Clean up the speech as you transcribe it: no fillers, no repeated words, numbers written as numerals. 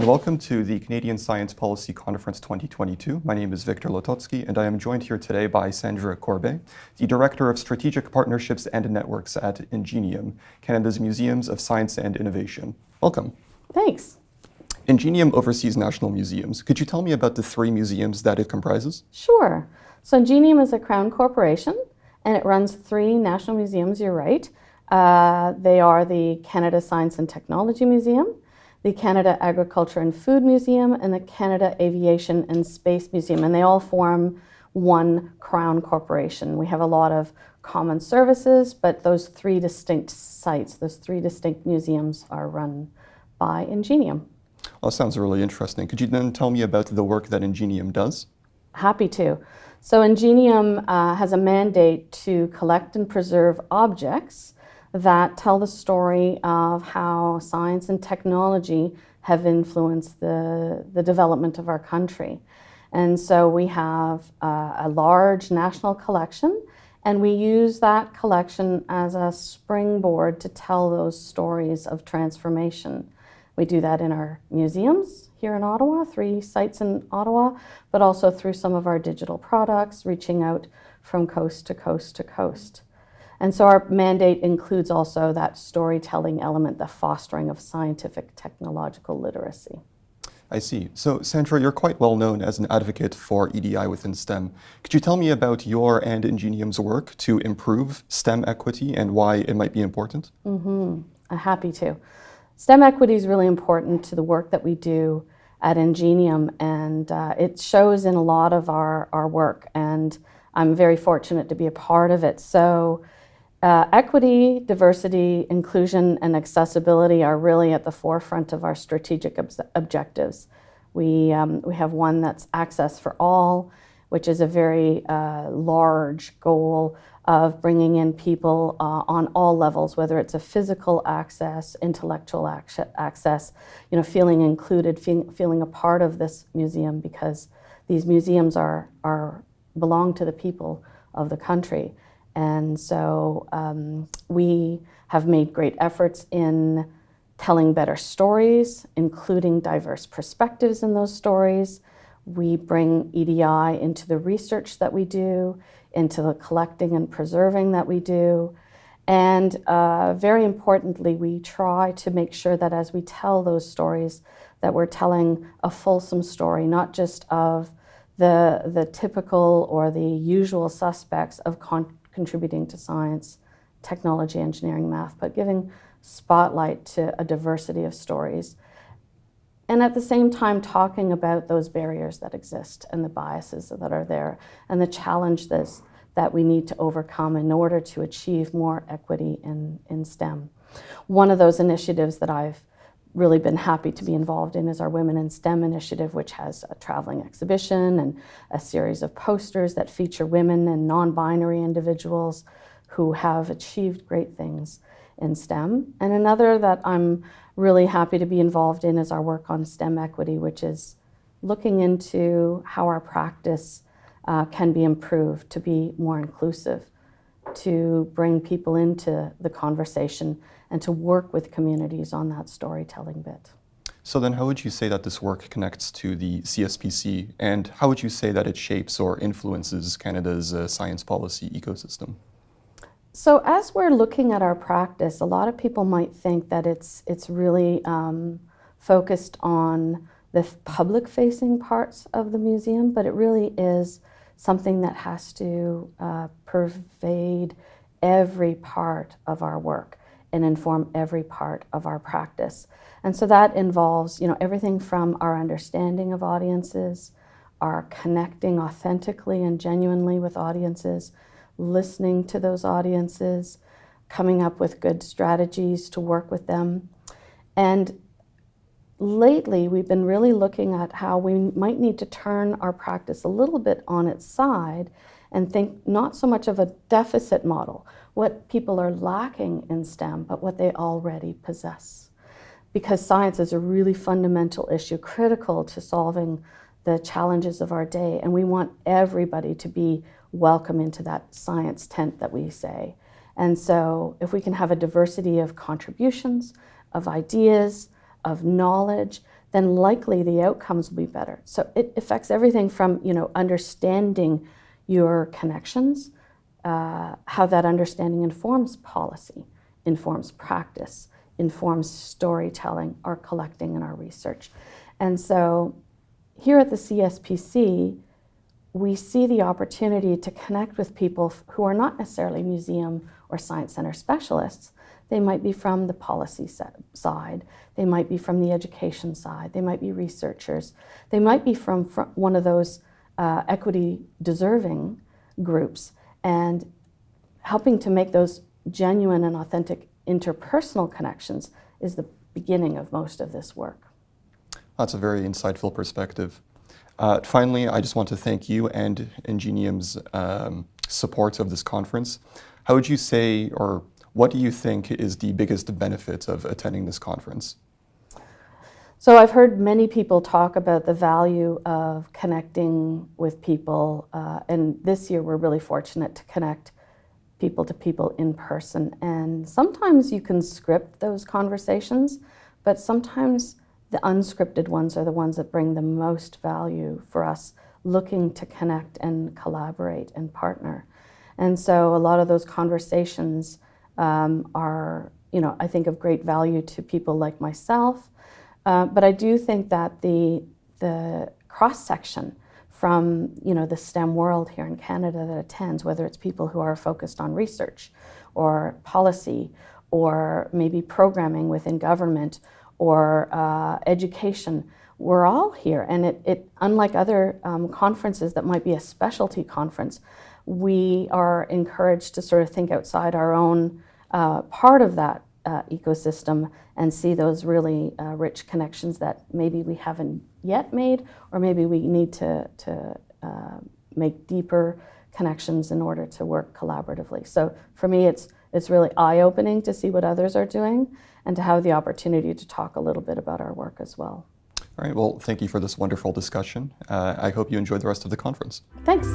welcome to the Canadian Science Policy Conference 2022. My name is Victor Lototsky, and I am joined here today by Sandra Corbeil, the Director of Strategic Partnerships and Networks at Ingenium, Canada's Museums of Science and Innovation. Welcome. Thanks. Ingenium oversees national museums. Could you tell me about the 3 museums that it comprises? Sure. So Ingenium is a Crown corporation, and it runs 3 national museums, you're right. They are the Canada Science and Technology Museum, the Canada Agriculture and Food Museum, and the Canada Aviation and Space Museum, and they all form one Crown corporation. We have a lot of common services, but those 3 distinct sites, those 3 distinct museums are run by Ingenium. Well, that sounds really interesting. Could you then tell me about the work that Ingenium does? Happy to. So Ingenium has a mandate to collect and preserve objects that tell the story of how science and technology have influenced the development of our country. And so we have a large national collection, and we use that collection as a springboard to tell those stories of transformation. We do that in our museums here in Ottawa, 3 sites in Ottawa, but also through some of our digital products, reaching out from coast to coast to coast. And so our mandate includes also that storytelling element, the fostering of scientific technological literacy. I see. So, Sandra, you're quite well known as an advocate for EDI within STEM. Could you tell me about your and Ingenium's work to improve STEM equity and why it might be important? I'm happy to. STEM equity is really important to the work that we do at Ingenium, and it shows in a lot of our work, and I'm very fortunate to be a part of it. So equity, diversity, inclusion, and accessibility are really at the forefront of our strategic objectives. We have one that's access for all, which is a very large goal of bringing in people on all levels, whether it's a physical access, intellectual access, feeling included, feeling a part of this museum, because these museums belong to the people of the country. And so we have made great efforts in telling better stories, including diverse perspectives in those stories. We bring EDI into the research that we do, into the collecting and preserving that we do. And very importantly, we try to make sure that as we tell those stories, that we're telling a fulsome story, not just of the typical or the usual suspects of contributing to science, technology, engineering, math, but giving spotlight to a diversity of stories. And at the same time, talking about those barriers that exist and the biases that are there and the challenges that we need to overcome in order to achieve more equity in STEM. One of those initiatives that I've really been happy to be involved in is our Women in STEM initiative, which has a traveling exhibition and a series of posters that feature women and non-binary individuals who have achieved great things in STEM. And another that I'm really happy to be involved in is our work on STEM equity, which is looking into how our practice can be improved to be more inclusive, to bring people into the conversation and to work with communities on that storytelling bit. So then how would you say that this work connects to the CSPC, and how would you say that it shapes or influences Canada's science policy ecosystem? So as we're looking at our practice, a lot of people might think that it's really focused on the public-facing parts of the museum, but it really is something that has to pervade every part of our work and inform every part of our practice. And so that involves, everything from our understanding of audiences, our connecting authentically and genuinely with audiences, listening to those audiences, coming up with good strategies to work with them. And lately, we've been really looking at how we might need to turn our practice a little bit on its side and think not so much of a deficit model, what people are lacking in STEM, but what they already possess. Because science is a really fundamental issue, critical to solving the challenges of our day, and we want everybody to be welcome into that science tent that we say. And so if we can have a diversity of contributions, of ideas, of knowledge, then likely the outcomes will be better. So it affects everything from, understanding your connections, how that understanding informs policy, informs practice, informs storytelling, our collecting, and our research. And so here at the CSPC, we see the opportunity to connect with people who are not necessarily museum or science center specialists. They might be from the policy side, they might be from the education side, they might be researchers, they might be from one of those equity deserving groups, and helping to make those genuine and authentic interpersonal connections is the beginning of most of this work. That's a very insightful perspective. Finally, I just want to thank you and Ingenium's support of this conference. How would you say, or what do you think is the biggest benefit of attending this conference? So I've heard many people talk about the value of connecting with people, and this year we're really fortunate to connect people to people in person. And sometimes you can script those conversations, but sometimes the unscripted ones are the ones that bring the most value for us looking to connect and collaborate and partner. And so a lot of those conversations are, I think of great value to people like myself. But I do think that the cross-section from, the STEM world here in Canada that attends, whether it's people who are focused on research or policy or maybe programming within government or education, we're all here. And it unlike other conferences that might be a specialty conference, we are encouraged to sort of think outside our own part of that ecosystem and see those really rich connections that maybe we haven't yet made, or maybe we need to make deeper connections in order to work collaboratively. So for me, it's really eye-opening to see what others are doing and to have the opportunity to talk a little bit about our work as well. All right, well, thank you for this wonderful discussion. I hope you enjoyed the rest of the conference. Thanks.